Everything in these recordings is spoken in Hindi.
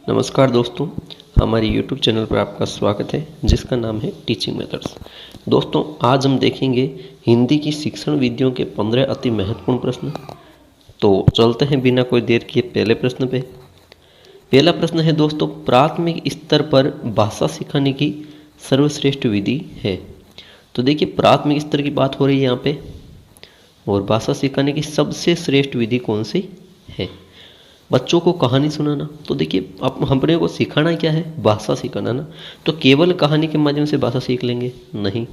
नमस्कार दोस्तों, हमारे YouTube चैनल पर आपका स्वागत है जिसका नाम है टीचिंग मेथड्स। दोस्तों, आज हम देखेंगे हिंदी की शिक्षण विधियों के 15 अति महत्वपूर्ण प्रश्न। तो चलते हैं बिना कोई देर किए पहले प्रश्न पे। पहला प्रश्न है दोस्तों, प्राथमिक स्तर पर भाषा सिखाने की सर्वश्रेष्ठ विधि है। तो देखिए, प्राथमिक स्तर की बात हो रही है यहाँ पे, और भाषा सिखाने की सबसे श्रेष्ठ विधि कौन सी है? बच्चों को कहानी सुनाना। तो देखिए, आप अपने को सिखाना क्या है? भाषा सिखाना ना। तो केवल कहानी के माध्यम से भाषा सीख लेंगे? नहीं।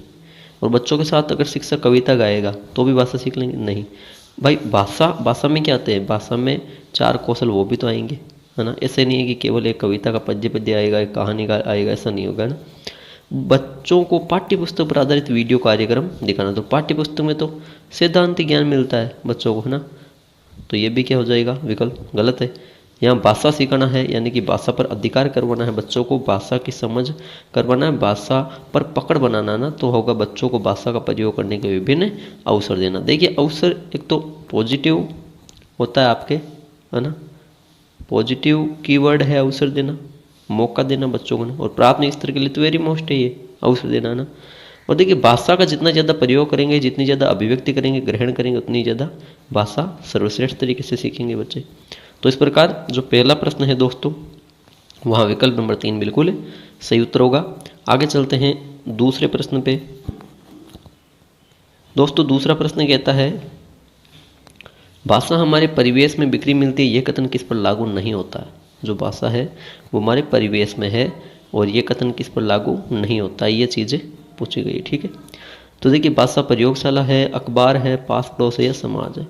और बच्चों के साथ अगर शिक्षक कविता गाएगा तो भी भाषा सीख लेंगे? नहीं। भाई, भाषा में क्या आते हैं? भाषा में 4 कौशल वो भी तो आएंगे, है ना। ऐसे नहीं है कि केवल एक कविता का पद्य आएगा, एक कहानी का आएगा, ऐसा नहीं होगा ना। बच्चों को पाठ्य पुस्तक पर आधारित वीडियो कार्यक्रम दिखाना। तो पाठ्य पुस्तक में तो सिद्धांत ज्ञान मिलता है बच्चों को, है ना। तो ये भी क्या हो जाएगा? विकल्प गलत है। यहाँ भाषा सिखाना है, यानी कि भाषा पर अधिकार करवाना है, बच्चों को भाषा की समझ करवाना है, भाषा पर पकड़ बनाना ना। तो होगा बच्चों को भाषा का प्रयोग करने के विभिन्न अवसर देना। देखिए, अवसर एक तो पॉजिटिव होता है आपके, है ना। पॉजिटिव कीवर्ड है अवसर देना, मौका देना बच्चों को ना। और प्राथमिक स्तर के लिए तो वेरी मोस्ट है ये अवसर देना ना। और देखिए, भाषा का जितना ज़्यादा प्रयोग करेंगे, जितनी ज़्यादा अभिव्यक्ति करेंगे, ग्रहण करेंगे, उतनी ज़्यादा भाषा सर्वश्रेष्ठ तरीके से सीखेंगे बच्चे। तो इस प्रकार जो पहला प्रश्न है दोस्तों, वहाँ विकल्प नंबर 3 बिल्कुल सही उत्तर होगा। आगे चलते हैं दूसरे प्रश्न पे। दोस्तों, दूसरा प्रश्न कहता है, भाषा हमारे परिवेश में बिखरी मिलती है, यह कथन किस पर लागू नहीं होता है? जो भाषा है वो हमारे परिवेश में है और ये कथन किस पर लागू नहीं होता है, ये चीज़ें पूछी गई, ठीक है। तो देखिए, भाषा प्रयोगशाला है, अखबार है, पास पड़ोस है या समाज है?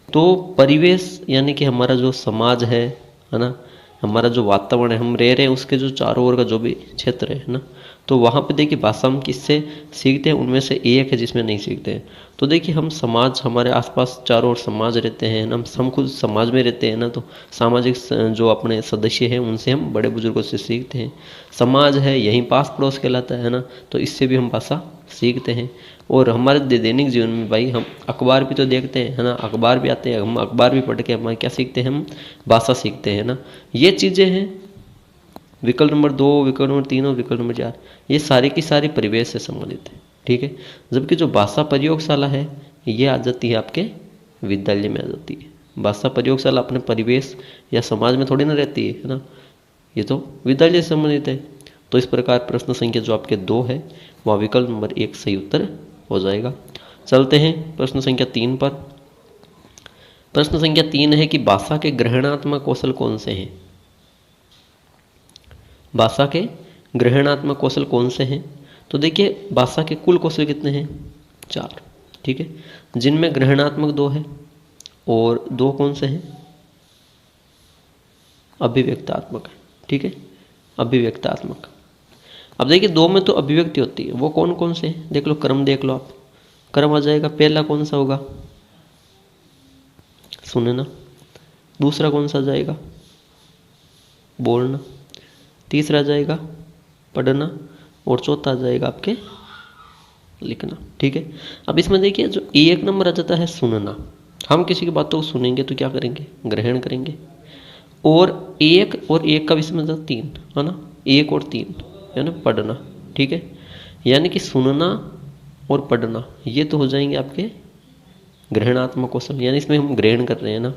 तो परिवेश यानी कि हमारा जो समाज है ना, हमारा जो वातावरण है, हम रह रहे हैं, उसके जो चारों ओर का जो भी क्षेत्र है ना, तो वहाँ पे देखिए भाषा हम किससे सीखते हैं? उनमें से एक है जिसमें नहीं सीखते हैं। तो देखिए, हम समाज, हमारे आसपास चारों ओर समाज रहते हैं ना, हम खुद समाज में रहते हैं ना। तो सामाजिक जो अपने सदस्य हैं उनसे हम बड़े बुजुर्गों से सीखते हैं। समाज है यहीं पास पड़ोस कहलाता है ना, तो इससे भी हम भाषा सीखते हैं। और हमारे दैनिक जीवन में भाई हम अखबार भी तो देखते हैं, है ना, अखबार भी आते हैं, हम अखबार भी पढ़ के हम क्या सीखते हैं? हम भाषा सीखते हैं ना। ये चीज़ें हैं। विकल्प नंबर 2, विकल्प नंबर 3 और विकल्प नंबर 4, ये सारी की सारी परिवेश से संबंधित है, ठीक है। जबकि जो भाषा प्रयोगशाला है ये आ जाती है आपके विद्यालय में आ जाती है। भाषा प्रयोगशाला अपने परिवेश या समाज में थोड़ी ना रहती है ना, ये तो विद्यालय से संबंधित है। तो इस प्रकार प्रश्न संख्या जो आपके 2 है वह विकल्प नंबर 1 सही उत्तर हो जाएगा। चलते हैं प्रश्न संख्या 3 पर। प्रश्न संख्या 3 है कि भाषा के ग्रहणात्मक कौशल कौन से हैं? भाषा के ग्रहणात्मक कौशल कौन से हैं? तो देखिए, भाषा के कुल कौशल कितने हैं? 4, ठीक है, जिनमें ग्रहणात्मक 2 है और 2 कौन से हैं? अभिव्यक्तात्मक है, ठीक है, अभिव्यक्तात्मक। अब देखिए, 2 में तो अभिव्यक्ति होती है, वो कौन कौन से हैं? देख लो, क्रम देख लो आप। क्रम आ जाएगा, पहला कौन सा होगा? सुनना। दूसरा कौन सा जाएगा? बोलना। तीसरा जाएगा पढ़ना, और चौथा आ जाएगा आपके लिखना, ठीक है। अब इसमें देखिए, जो 1 नंबर आ जाता है सुनना। हम किसी की बातों को सुनेंगे तो क्या करेंगे? ग्रहण करेंगे। और 1 का विषय मतलब 3, है ना, 1 और 3 है ना, पढ़ना, ठीक है। यानी कि सुनना और पढ़ना ये तो हो जाएंगे आपके ग्रहणात्मक कौशल, यानी इसमें हम ग्रहण कर रहे हैं ना।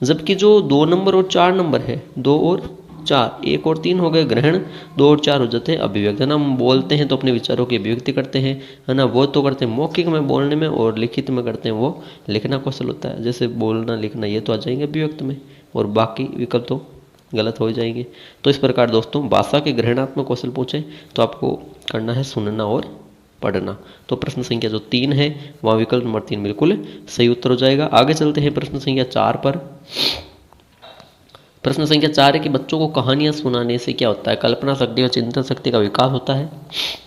जबकि जो 2 नंबर और 4 नंबर है, 2 और 4, 1 और 3 हो गए ग्रहण, 2 और 4 हो जाते हैं अभिव्यक्ति, है ना। हम बोलते हैं तो अपने विचारों की अभिव्यक्ति करते हैं, है ना। वो तो करते हैं मौखिक में बोलने में, और लिखित में करते हैं वो लिखना कौशल होता है। जैसे बोलना लिखना ये तो आ जाएंगे अभिव्यक्त में, और बाकी विकल्प तो गलत हो जाएंगे। तो इस प्रकार दोस्तों, भाषा के ग्रहणात्मक कौशल पूछे तो आपको करना है सुनना और पढ़ना। तो प्रश्न संख्या जो 3 है वहाँ विकल्प नंबर 3 बिल्कुल सही उत्तर हो जाएगा। आगे चलते हैं प्रश्न संख्या 4 पर। प्रश्न संख्या 4 है कि बच्चों को कहानियां सुनाने से क्या होता है? कल्पना शक्ति और चिंतन शक्ति का विकास होता है।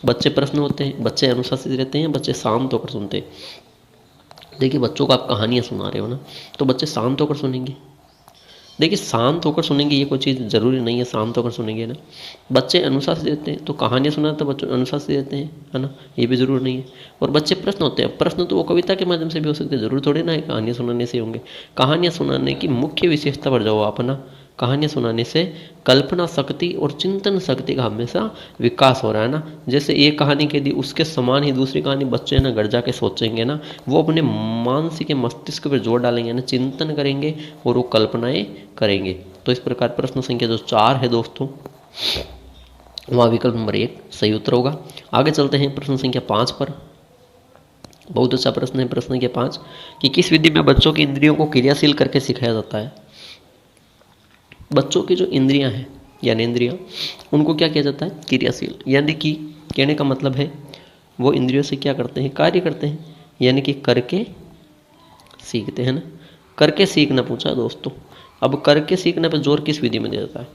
बच्चे प्रश्न होते हैं, बच्चे अनुशासित रहते हैं, बच्चे शांत होकर सुनते हैं। देखिए, बच्चों को आप कहानियां सुना रहे हो ना, तो बच्चे शांत होकर सुनेंगे। देखिए, शांत होकर सुनेंगे ये कोई चीज़ ज़रूरी नहीं है शांत होकर सुनेंगे ना। बच्चे अनुशासित रहते हैं तो कहानियाँ सुनाते तो बच्चे अनुशासित रहते हैं, है ना, ये भी ज़रूरी नहीं है। और बच्चे प्रश्न होते हैं, प्रश्न तो वो कविता के माध्यम से भी हो सकते हैं, ज़रूर थोड़ी ना है कहानियाँ सुनाने से होंगे। कहानियाँ सुनाने की मुख्य विशेषता पर जाओ आप, है ना। कहानियाँ सुनाने से कल्पना शक्ति और चिंतन शक्ति का हमेशा विकास हो रहा है ना। जैसे एक कहानी के लिए उसके समान ही दूसरी कहानी बच्चे ना घर जाके सोचेंगे ना, वो अपने मानसिक मस्तिष्क पर जोर डालेंगे ना, चिंतन करेंगे और वो कल्पनाएं करेंगे। तो इस प्रकार प्रश्न संख्या जो 4 है दोस्तों, वहाँ विकल्प नंबर 1 सही उत्तर होगा। आगे चलते हैं प्रश्न संख्या 5 पर। बहुत अच्छा प्रश्न है प्रश्न संख्या 5 कि किस विधि में बच्चों की इंद्रियों को क्रियाशील करके सिखाया जाता है। बच्चों की जो इंद्रियां हैं यानी इंद्रियां, उनको क्या किया जाता है, क्रियाशील, यानी कि कहने का मतलब है वो इंद्रियों से क्या करते हैं, कार्य करते हैं, यानी कि करके सीखते हैं ना। करके सीखना पूछा है दोस्तों। अब करके सीखने पर जोर किस विधि में दिया जाता है।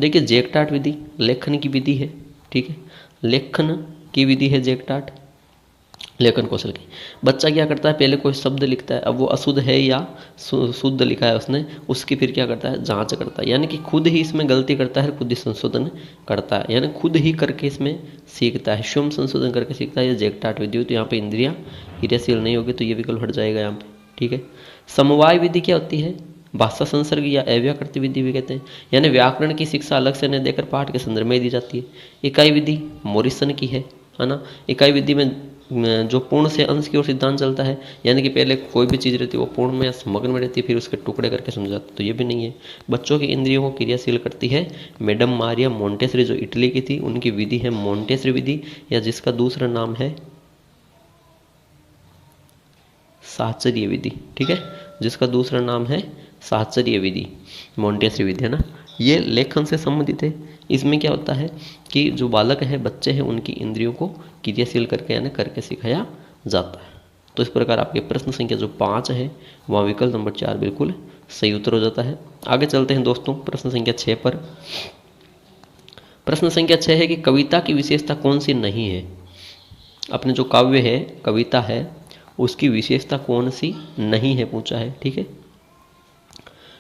देखिए जैकटाट विधि लेखन की विधि है, ठीक है, लेखन की विधि है जैकटाट, लेखन कौशल की। बच्चा क्या करता है, पहले कोई शब्द लिखता है, अब वो अशुद्ध है या शुद्ध लिखा है उसने, उसकी फिर क्या करता है, जांच करता है, यानी कि खुद ही इसमें गलती करता है, खुद ही संशोधन करता है, यानी खुद ही करके इसमें सीखता है, स्वयं संशोधन करके सीखता है। ये जैकटाट विधि हुई। तो यहाँ पे इंद्रियां क्रियाशील नहीं होगी, तो ये विकल्प हट जाएगा यहाँ पे, ठीक है। समवाय विधि क्या होती है, भाषा संसर्ग या अव्याकृत विधि भी कहते हैं, यानी व्याकरण की शिक्षा अलग से न देकर पाठ के संदर्भ में दी जाती है। इकाई विधि मोरिसन की है ना। इकाई विधि में जो पूर्ण से अंश की ओर सिद्धांत चलता है, यानी कि पहले कोई भी चीज़ रहती है वो पूर्ण में या समग्र में रहती है, फिर उसके टुकड़े करके समझाते, तो ये भी नहीं है। बच्चों की इंद्रियों को क्रियाशील करती है मैडम मारिया मोंटेसरी, जो इटली की थी, उनकी विधि है मोंटेसरी विधि, या जिसका दूसरा नाम है साहचर्य विधि, ठीक है, जिसका दूसरा नाम है साहचर्य विधि, मोंटेसरी विधि, है ना। ये लेखन से संबंधित है। इसमें क्या होता है कि जो बालक है, बच्चे हैं, उनकी इंद्रियों को क्रियाशील करके यानी करके सिखाया जाता है। तो इस प्रकार आपके प्रश्न संख्या जो 5 है वहाँ विकल्प नंबर 4 बिल्कुल सही उत्तर हो जाता है। आगे चलते हैं दोस्तों प्रश्न संख्या 6 पर। प्रश्न संख्या 6 है कि कविता की विशेषता कौन सी नहीं है। अपने जो काव्य है, कविता है, उसकी विशेषता कौन सी नहीं है पूछा है, ठीक है।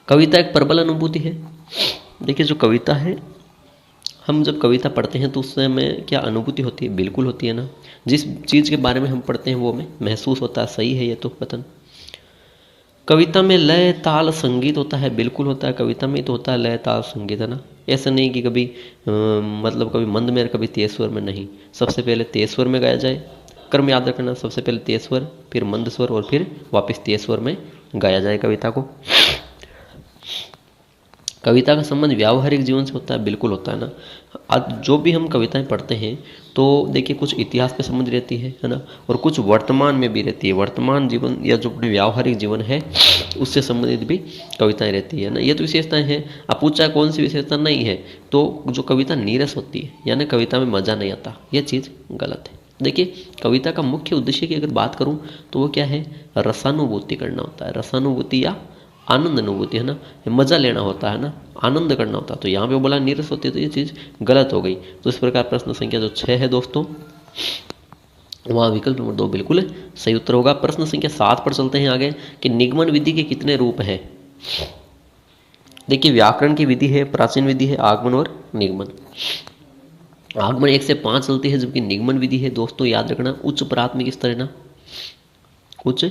कविता एक प्रबल अनुभूति है। देखिए जो कविता है, हम जब कविता पढ़ते हैं तो उससे हमें क्या अनुभूति होती है, बिल्कुल होती है ना। जिस चीज़ के बारे में हम पढ़ते हैं वो हमें महसूस होता है, सही है ये तो कथन। कविता में लय ताल संगीत होता है, बिल्कुल होता है, कविता में तो होता है लय ताल संगीत, है ना। ऐसा नहीं कि कभी मतलब कभी मंद में कभी तेज स्वर में, नहीं। सबसे पहले तेज स्वर में गाया जाए, क्रम याद रखना, सबसे पहले तेज स्वर, फिर मंद स्वर, और फिर वापस तेज स्वर में गाया जाए कविता को। कविता का संबंध व्यावहारिक जीवन से होता है, बिल्कुल होता है ना। आज जो भी हम कविताएं पढ़ते हैं तो देखिए कुछ इतिहास पे संबंध रहती है ना, और कुछ वर्तमान में भी रहती है। वर्तमान जीवन या जो अपने व्यावहारिक जीवन है उससे संबंधित भी कविताएं रहती है ना। ये तो विशेषताएं हैं। अब पूछा कौन सी विशेषता नहीं है, तो जो कविता नीरस होती है, यानी कविता में मज़ा नहीं आता, ये चीज़ गलत है। देखिए कविता का मुख्य उद्देश्य की अगर बात करूँ तो वो क्या है, रसानुभूति करना होता है, रसानुभूति या आनंद अनुभूति, है ना, मजा लेना होता है ना, आनंद करना होता है। तो यहाँ पे बोला नीरस होती है, तो ये चीज़ गलत हो गई। तो इस प्रकार प्रश्न संख्या जो 6 है दोस्तों, वहाँ विकल्प नंबर 2 बिल्कुल सही उत्तर होगा। प्रश्न संख्या 7 पर चलते हैं आगे कि निगमन विधि के कितने रूप हैं। देखिए व्याकरण की विधि है, प्राचीन विधि है, आगमन और निगमन। आगमन 1 से 5 चलती है, जबकि निगमन विधि है दोस्तों, याद रखना, उच्च प्राथमिक स्तर, है ना, उच्च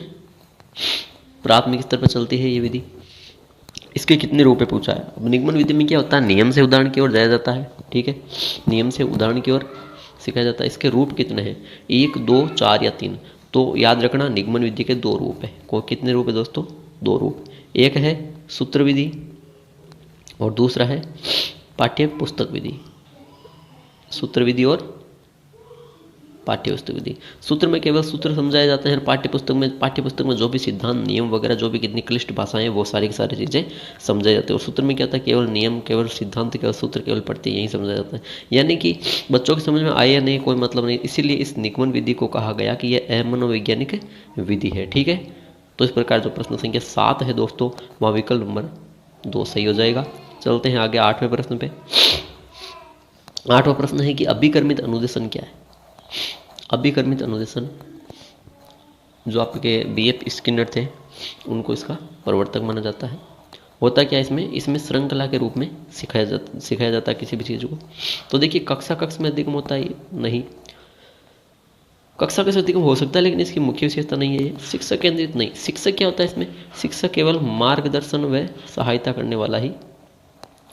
प्राथमिक स्तर पर चलती है ये विधि। इसके कितने रूप है पूछा है। अब निगमन विधि में क्या होता है, नियम से उदाहरण की ओर जाया जाता है, ठीक है, नियम से उदाहरण की ओर सिखाया जाता है। इसके रूप कितने हैं, 1, 2, 4 या 3। तो याद रखना निगमन विधि के 2 रूप है। को कितने रूप है दोस्तों, 2 रूप। एक है सूत्र विधि और दूसरा है पाठ्य पुस्तक विधि। सूत्र विधि और पाठ्य पुस्तक विधि। सूत्र में केवल सूत्र समझाए जाते हैं, पाठ्य पुस्तक में जो भी सिद्धांत नियम वगैरह जो भी कितनी क्लिष्ट भाषाएं वो सारी की सारी चीज़ें समझाई जाती है। और सूत्र में क्या होता है, केवल नियम, केवल सिद्धांत, केवल सूत्र, केवल पढ़ते यही समझाया जाता है। यानी कि बच्चों की समझ में आए या नहीं कोई मतलब नहीं, इसीलिए इस निगमन विधि को कहा गया कि यह अमनोवैज्ञानिक विधि है, ठीक है। तो इस प्रकार जो प्रश्न संख्या 7 है दोस्तों, वहाँ विकल्प नंबर 2 सही हो जाएगा। चलते हैं आगे 8वें प्रश्न पे। 8वां प्रश्न है कि अभिकर्मित अनुदेशन क्या है। अभिकर्मित अनुदेशन, जो आपके BF स्किनर थे उनको इसका प्रवर्तक माना जाता है। होता क्या है इसमें श्रृंखला के रूप में सिखाया जाता है किसी भी चीज़ को। तो देखिए कक्षा में अधिगम होता है नहीं, कक्षा से अधिगम हो सकता है, लेकिन इसकी मुख्य विशेषता नहीं है शिक्षक केंद्रित नहीं। शिक्षक क्या होता है इसमें, शिक्षक केवल मार्गदर्शन व सहायता करने वाला ही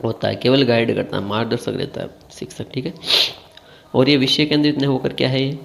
होता है, केवल गाइड करता है, मार्गदर्शक रहता है शिक्षक, ठीक है। और ये विषय केंद्रित नहीं होकर क्या है, ये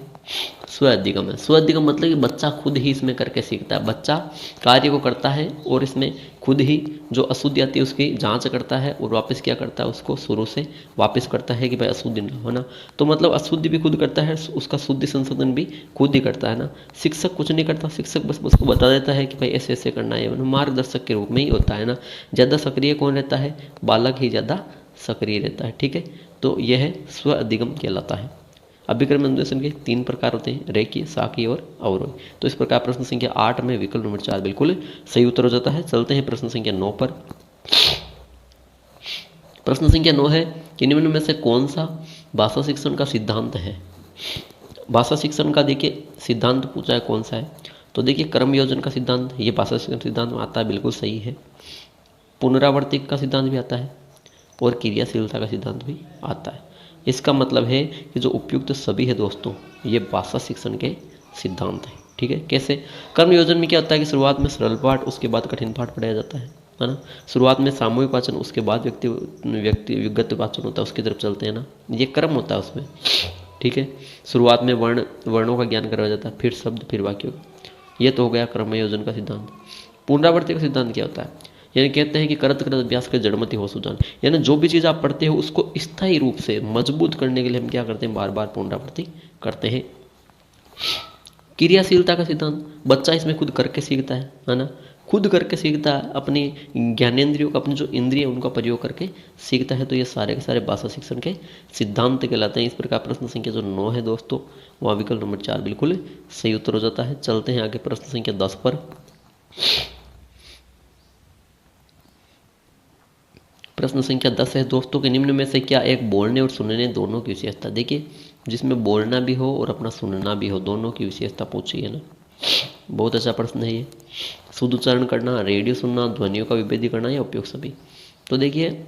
स्व अधिगम है। स्व अधिगम मतलब कि बच्चा खुद ही इसमें करके सीखता है, बच्चा कार्य को करता है और इसमें खुद ही जो अशुद्धि आती है उसकी जांच करता है और वापस क्या करता है, उसको शुरू से वापस करता है कि भाई अशुद्धि ना हो ना। तो मतलब अशुद्धि भी खुद करता है, उसका शुद्धि संशोधन भी खुद ही करता है ना। शिक्षक कुछ नहीं करता, शिक्षक बस उसको बता देता है कि भाई ऐसे ऐसे करना है, मार्गदर्शक के रूप में ही होता है ना। ज़्यादा सक्रिय कौन रहता है, बालक ही ज़्यादा सक्रिय रहता है, ठीक है। तो यह है स्व अधिगम कहलाता है। अभिक्रम अन्वेषण के 3 प्रकार होते हैं, रेखीय, शाखीय और अवरोही। तो इस प्रकार प्रश्न संख्या 8 में विकल्प नंबर 4 बिल्कुल सही उत्तर हो जाता है। चलते हैं प्रश्न संख्या 9 पर। प्रश्न संख्या 9 है कि निम्न में से कौन सा भाषा शिक्षण का सिद्धांत है। भाषा शिक्षण का देखिए सिद्धांत पूछा है कौन सा है, तो देखिए कर्म योजन का सिद्धांत, ये भाषा शिक्षण सिद्धांत में आता है, बिल्कुल सही है। पुनरावर्ती का सिद्धांत भी आता है और क्रियाशीलता का सिद्धांत भी आता है। इसका मतलब है कि जो उपयुक्त सभी है दोस्तों, ये भाषा शिक्षण के सिद्धांत हैं, ठीक है। कैसे, कर्म योजन में क्या होता है कि शुरुआत में सरल पाठ, उसके बाद कठिन पाठ पढ़ाया जाता है ना। शुरुआत में सामूहिक वाचन, उसके बाद व्यक्तिगत वाचन होता है, उसकी तरफ चलते हैं ना, ये क्रम होता है उसमें, ठीक है। शुरुआत में वर्णों का ज्ञान करवाया जाता है, फिर शब्द, फिर वाक्यों का। ये तो हो गया कर्म योजन का सिद्धांत। पुनरावृत्ति का सिद्धांत क्या होता है, यानी कहते हैं कि करत करत अभ्यास के जड़मति हो सुजान, यानी जो भी चीज़ आप पढ़ते हो उसको स्थायी रूप से मजबूत करने के लिए हम क्या करते हैं, बार बार पुनरावृत्ति करते हैं। क्रियाशीलता का सिद्धांत, बच्चा इसमें खुद करके सीखता है ना, खुद करके सीखता है, अपनी ज्ञानेंद्रियों का, अपनी जो इंद्रिय उनका प्रयोग करके सीखता है। तो ये सारे के सारे भाषा शिक्षण के सिद्धांत कहलाते हैं। इस प्रकार प्रश्न संख्या जो 9 है दोस्तों, वहाँ विकल्प नंबर 4 बिल्कुल सही उत्तर हो जाता है। चलते हैं आगे प्रश्न संख्या 10 पर। प्रश्न संख्या 10 है दोस्तों कि निम्न में से क्या एक बोलने और सुनने दोनों की विशेषता। देखिए जिसमें बोलना भी हो और अपना सुनना भी हो, दोनों की विशेषता पूछी है ना। बहुत अच्छा प्रश्न है ये। शुद्ध उच्चारण करना, रेडियो सुनना, ध्वनियों का विभेदी करना या उपयोग सभी। तो देखिए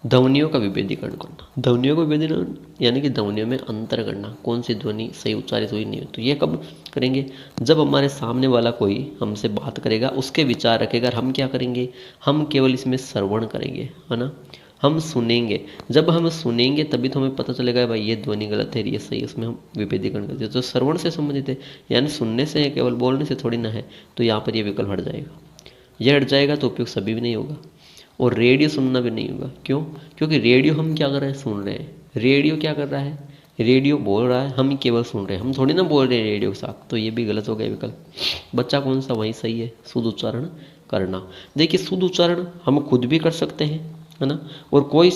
ध्वनियों का विभेदीकरण करना, ध्वनियों का विभेदीकरण यानी कि ध्वनियों में अंतर करना, कौन सी ध्वनि सही उच्चारित हुई नहीं हुई। तो ये कब करेंगे, जब हमारे सामने वाला कोई हमसे बात करेगा, उसके विचार रखेगा, हम क्या करेंगे, हम केवल इसमें श्रवण करेंगे, है ना, हम सुनेंगे। जब हम सुनेंगे तभी तो हमें पता चलेगा भाई ये ध्वनि गलत है, ये सही है, उसमें हम विभेदीकरण करते हैं। तो श्रवण से संबंधित है, यानी सुनने से है, केवल बोलने से थोड़ी ना है। तो यहाँ पर ये विकल्प हट जाएगा, यह हट जाएगा तो उपयोग सभी भी नहीं होगा और रेडियो सुनना भी नहीं होगा। क्यों, क्योंकि रेडियो हम क्या कर रहे हैं, सुन रहे हैं। रेडियो क्या कर रहा है, रेडियो बोल रहा है, हम केवल सुन रहे हैं, हम थोड़ी ना बोल रहे हैं रेडियो के साथ। तो ये भी गलत हो गया विकल्प। बच्चा कौन सा वही सही है, शुद्ध उच्चारण करना। देखिए शुद्ध उच्चारण हम खुद भी कर सकते हैं, है ना, और कोई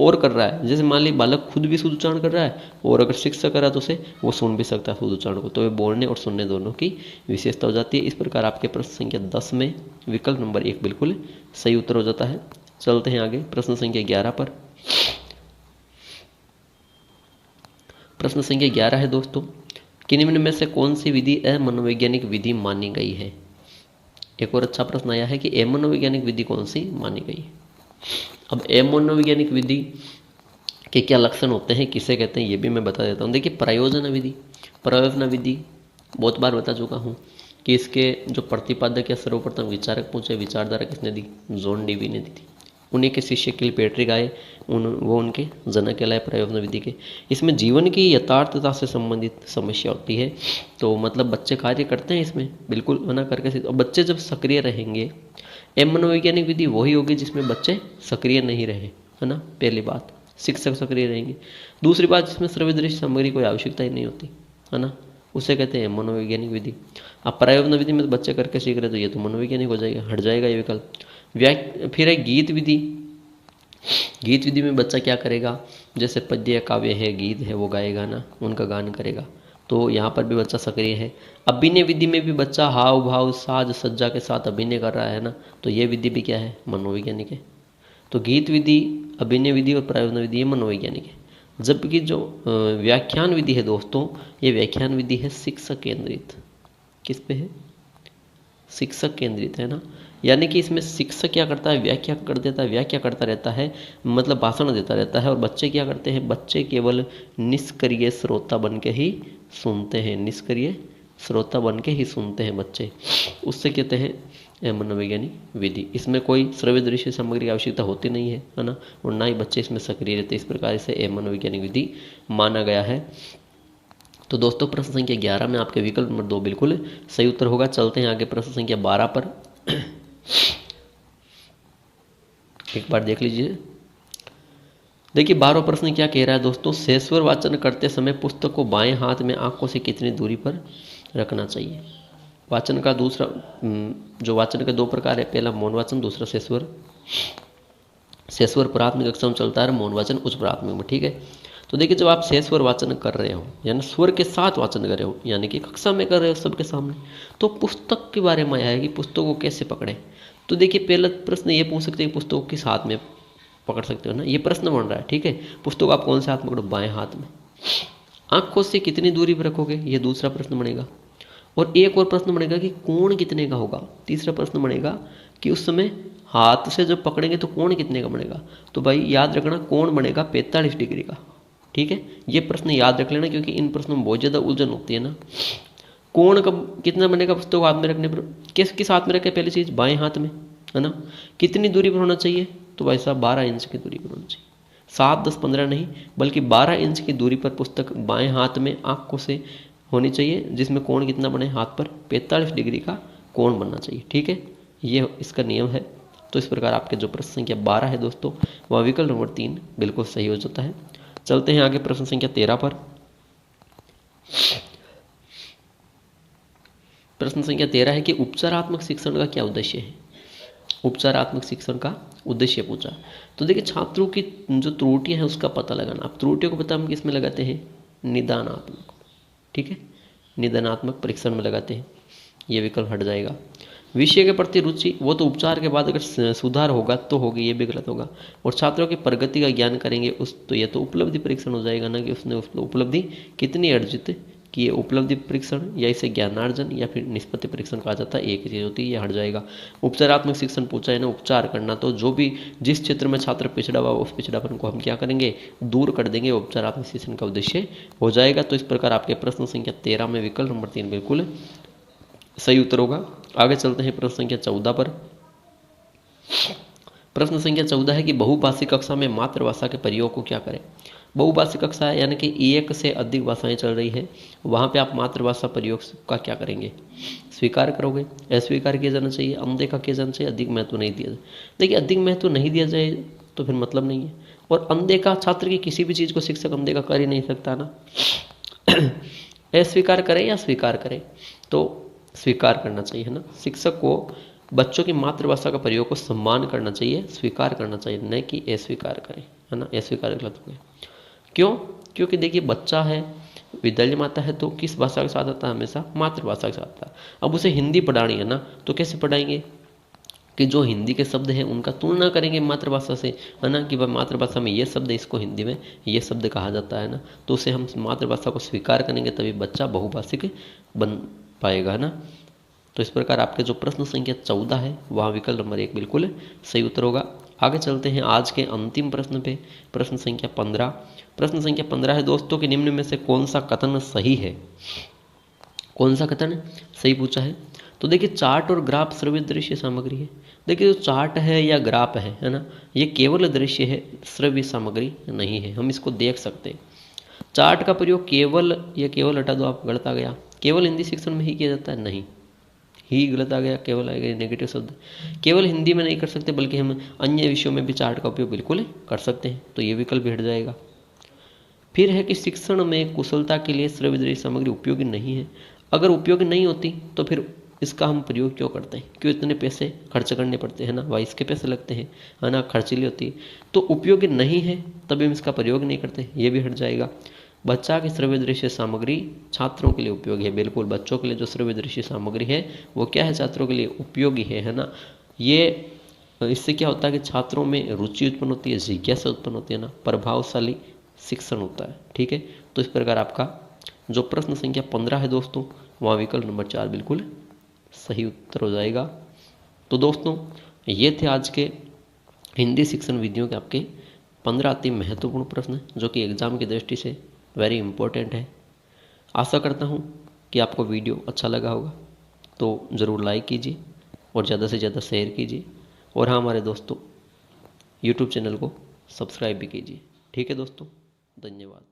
और कर रहा है। जैसे मान ली बालक खुद भी शुद्ध उच्चारण कर रहा है और अगर शिक्षक कर रहा है तो उसे वो सुन भी सकता है शुद्ध उच्चारण को। तो ये बोलने और सुनने दोनों की विशेषता हो जाती है। इस प्रकार आपके प्रश्न संख्या 10 में विकल्प नंबर 1 बिल्कुल सही उत्तर हो जाता है। चलते हैं आगे प्रश्न संख्या 11 पर। प्रश्न संख्या 11 है दोस्तों कि निम्न में से कौन सी विधि अमनोवैज्ञानिक विधि मानी गई है। एक और अच्छा प्रश्न आया है कि अमनोवैज्ञानिक विधि कौन सी मानी गई है। अब अमनोवैज्ञानिक विधि के क्या लक्षण होते हैं, किसे कहते हैं, ये भी मैं बता देता हूँ। देखिए प्रयोजन विधि, प्रयोजन विधि बहुत बार बता चुका हूँ कि इसके जो प्रतिपादक या सर्वप्रथम विचारक पूछे, विचारधारा किसने दी, जॉन डीवी ने दी थी। उन्हीं के शिष्य किलपेट्रिक आए, वो उनके जनक कहलाए प्रयोजन विधि के। इसमें जीवन की यथार्थता से संबंधित समस्या होती है। तो मतलब बच्चे कार्य करते हैं इसमें, बिल्कुल मना करके। और बच्चे जब सक्रिय रहेंगे, मनोवैज्ञानिक विधि वही होगी जिसमें बच्चे सक्रिय नहीं रहे, है ना, पहली बात। शिक्षक सक्रिय रहेंगे। दूसरी बात, जिसमें श्रव्य दृश्य सामग्री कोई आवश्यकता ही नहीं होती, है ना, उसे कहते हैं मनोवैज्ञानिक विधि। अब प्रयोजन विधि में तो बच्चे करके सीख रहे तो ये तो मनोवैज्ञानिक हो जाएगा, हट जाएगा ये विकल्प। फिर है गीत विधि। गीत विधि में बच्चा क्या करेगा, जैसे पद्य काव्य है, गीत है, वो गाएगा ना, उनका गान करेगा। तो यहाँ पर भी बच्चा सक्रिय है। अभिनय विधि में भी बच्चा हाव भाव साज सज्जा के साथ अभिनय कर रहा है ना, तो ये विधि भी क्या है, मनोवैज्ञानिक है। तो गीत विधि, अभिनय विधि और प्रयोजन विधि ये मनोवैज्ञानिक है। जबकि जो व्याख्यान विधि है दोस्तों, ये व्याख्यान विधि है शिक्षक केंद्रित। किस पे है, शिक्षक केंद्रित, है ना। यानी कि इसमें शिक्षक क्या करता है, व्याख्या कर देता है, व्याख्या करता रहता है, मतलब भाषण देता रहता है। और बच्चे क्या करते हैं, बच्चे केवल निष्क्रिय श्रोता बन के ही सुनते हैं, निष्क्रिय श्रोता बन के ही सुनते हैं बच्चे। उससे कहते हैं यह मनोवैज्ञानिक विधि। इसमें कोई श्रव्य दृश्य सामग्री की आवश्यकता होती नहीं है ना, और ना ही बच्चे इसमें सक्रिय रहते। इस प्रकार से यह मनोवैज्ञानिक विधि माना गया है। तो दोस्तों प्रश्न संख्या 11 में आपके विकल्प नंबर 2 बिल्कुल सही उत्तर होगा। चलते हैं आगे प्रश्न संख्या 12 पर। एक बार देख लीजिए। देखिए 12वां प्रश्न क्या कह रहा है दोस्तों, शेषवर वाचन करते समय पुस्तक को बाएं हाथ में आंखों से कितनी दूरी पर रखना चाहिए। वाचन का दूसरा जो वाचन के दो प्रकार है, पहला मौन वाचन, दूसरा शेषवर। शेषवर प्राथमिक कक्षा में चलता है, मौन वाचन उच्च प्राथमिक में। ठीक है, तो देखिए जब आप शेषवर वाचन कर रहे हो यानी स्वर के साथ वाचन कर रहे हो, यानी कि कक्षा में कर रहे हो सबके सामने, तो पुस्तक के बारे में आया है कि पुस्तक को कैसे पकड़े। तो देखिए पहला प्रश्न ये पूछ सकते हैं कि पुस्तक को किस हाथ में पकड़ सकते हो ना, ये प्रश्न बन रहा है। ठीक है, पुस्तक आप कौन से हाथ में पकड़ो, बाएं हाथ में। आंखों से कितनी दूरी पर रखोगे, ये दूसरा प्रश्न बनेगा। और एक और प्रश्न बनेगा कि कोण कितने का होगा। तीसरा प्रश्न बनेगा कि उस समय हाथ से जब पकड़ेंगे तो कोण कितने का बनेगा। तो भाई याद रखना कोण बनेगा 45 डिग्री का। ठीक है, ये प्रश्न याद रख लेना क्योंकि इन प्रश्नों में बहुत ज़्यादा उलझन होती है ना। कोण कब कितना बनेगा पुस्तक को हाथ में रखने पर, किस हाथ में रखे, पहली चीज़ बाएं हाथ में, है ना। कितनी दूरी पर होना चाहिए, तो भाई साहब 12 इंच की दूरी पर होना चाहिए। 7, 10, 15 नहीं, बल्कि 12 इंच की दूरी पर पुस्तक बाएं हाथ में आंखों से होनी चाहिए, जिसमें कोण कितना बने, हाथ पर 45 डिग्री का कोण बनना चाहिए। ठीक है, ये इसका नियम है। तो इस प्रकार आपके जो प्रश्न संख्या 12 है दोस्तों, वह विकल्प नंबर 3 बिल्कुल सही हो जाता है। चलते हैं आगे प्रश्न संख्या 13 पर। प्रश्न संख्या 13 है कि उपचारात्मक शिक्षण का क्या उद्देश्य है। उपचारात्मक शिक्षण का उद्देश्य पूछा। तो देखिए छात्रों की जो त्रुटियां हैं उसका पता लगाना। आप त्रुटियों को पता हम किस में लगाते हैं, निदानात्मक। ठीक है, निदानात्मक परीक्षण में लगाते हैं, ये विकल्प हट जाएगा। विषय के प्रति रुचि, वो तो उपचार के बाद अगर सुधार होगा तो होगी, ये भी गलत होगा। और छात्रों की प्रगति का ज्ञान करेंगे उस, तो ये तो उपलब्धि परीक्षण हो जाएगा ना, कि उसने उपलब्धि कितनी अर्जित कि ये उपलब्धि परीक्षण, या इसे ज्ञानार्जन या फिर निष्पत्ति परीक्षण कहा जाता है, एक चीज होती है, ये हट जाएगा। उपचारात्मक शिक्षण पूछा है ना, उपचार करना, तो जो भी जिस क्षेत्र में छात्र पिछड़ा हुआ उस पिछड़ापन को हम क्या करेंगे, दूर कर देंगे, उपचारात्मक शिक्षण का उद्देश्य हो जाएगा। तो इस प्रकार आपके प्रश्न संख्या 13 में विकल्प नंबर 3 बिल्कुल सही उत्तर होगा। आगे चलते हैं प्रश्न संख्या 14 पर। प्रश्न संख्या 14 है कि बहुभाषी कक्षा में मातृभाषा के प्रयोग को क्या करें। बहुभाषी कक्षा है यानी कि एक से अधिक भाषाएं चल रही है, वहां पे आप मातृभाषा प्रयोग का क्या करेंगे, स्वीकार करोगे, अस्वीकार किया जाना चाहिए, अनदेखा किया जाना चाहिए, अधिक महत्व नहीं दिया जाए। देखिए अधिक महत्व नहीं दिया जाए तो फिर मतलब नहीं है, और अनदेखा छात्र की किसी भी चीज को शिक्षक अनदेखा कर ही नहीं सकता ना। अस्वीकार करे या स्वीकार करे, तो स्वीकार करना चाहिए, है ना। शिक्षक को बच्चों की मातृभाषा का प्रयोग को सम्मान करना चाहिए, स्वीकार करना चाहिए, न कि अस्वीकार करें, है ना। अस्वीकार गलत हो गया। क्यों, क्योंकि देखिए बच्चा है, विद्यालय में आता है तो किस भाषा के साथ आता है, हमेशा मातृभाषा के साथ आता है। अब उसे हिंदी पढ़ानी है ना, तो कैसे पढ़ाएंगे कि जो हिंदी के शब्द हैं उनका तुलना करेंगे मातृभाषा से, है ना, कि भाई मातृभाषा में ये शब्द है, इसको हिंदी में ये शब्द कहा जाता है ना, तो उसे हम मातृभाषा को स्वीकार करेंगे, तभी बच्चा बहुभाषिक बन पाएगा, है ना। तो इस प्रकार आपके जो प्रश्न संख्या 14 है वहाँ विकल्प नंबर 1 बिल्कुल सही उत्तर होगा। आगे चलते हैं आज के अंतिम प्रश्न पे, प्रश्न संख्या 15। प्रश्न संख्या 15 है दोस्तों कि निम्न में से कौन सा कथन सही है, कौन सा कथन सही पूछा है। तो देखिए चार्ट और ग्राफ श्रव्य दृश्य सामग्री है। देखिए जो चार्ट है या ग्राफ है ना, ये केवल दृश्य है, श्रव्य सामग्री नहीं है, हम इसको देख सकते हैं। चार्ट का प्रयोग केवल, या केवल हटा दो आप, गलत आ गया, केवल हिंदी शिक्षण में ही किया जाता है, नहीं, ही गलत आ गया, केवल आ गया नेगेटिव शब्द। केवल हिंदी में नहीं कर सकते, बल्कि हम अन्य विषयों में भी चार्ट का उपयोग बिल्कुल कर सकते हैं, तो ये विकल्प भी हट जाएगा। फिर है कि शिक्षण में कुशलता के लिए श्रव्य दृश्य सामग्री उपयोगी नहीं है। अगर उपयोगी नहीं होती तो फिर इसका हम प्रयोग क्यों करते हैं, क्यों इतने पैसे खर्च करने पड़ते हैं ना, भाई इसके पैसे लगते हैं, है ना, खर्चीली होती है। तो उपयोगी नहीं है तभी हम इसका प्रयोग नहीं करते, ये भी हट जाएगा। बच्चा की श्रव्य दृश्य सामग्री छात्रों के लिए उपयोगी है, बिल्कुल बच्चों के लिए जो श्रव्य दृश्य सामग्री है वो क्या है, छात्रों के लिए उपयोगी है ना। ये इससे क्या होता है कि छात्रों में रुचि उत्पन्न होती है, जिज्ञासा उत्पन्न होती है ना, प्रभावशाली शिक्षण होता है। ठीक है, तो इस प्रकार आपका जो प्रश्न संख्या 15 है दोस्तों, वहाँ विकल्प नंबर 4 बिल्कुल सही उत्तर हो जाएगा। तो दोस्तों ये थे आज के हिंदी शिक्षण विधियों के आपके 15 अति महत्वपूर्ण प्रश्न, जो कि एग्जाम की दृष्टि से वेरी इंपॉर्टेंट है। आशा करता हूँ कि आपको वीडियो अच्छा लगा होगा, तो ज़रूर लाइक कीजिए, और ज़्यादा से ज़्यादा शेयर कीजिए। और हाँ हमारे दोस्तों यूट्यूब चैनल को सब्सक्राइब भी कीजिए। ठीक है दोस्तों, धन्यवाद।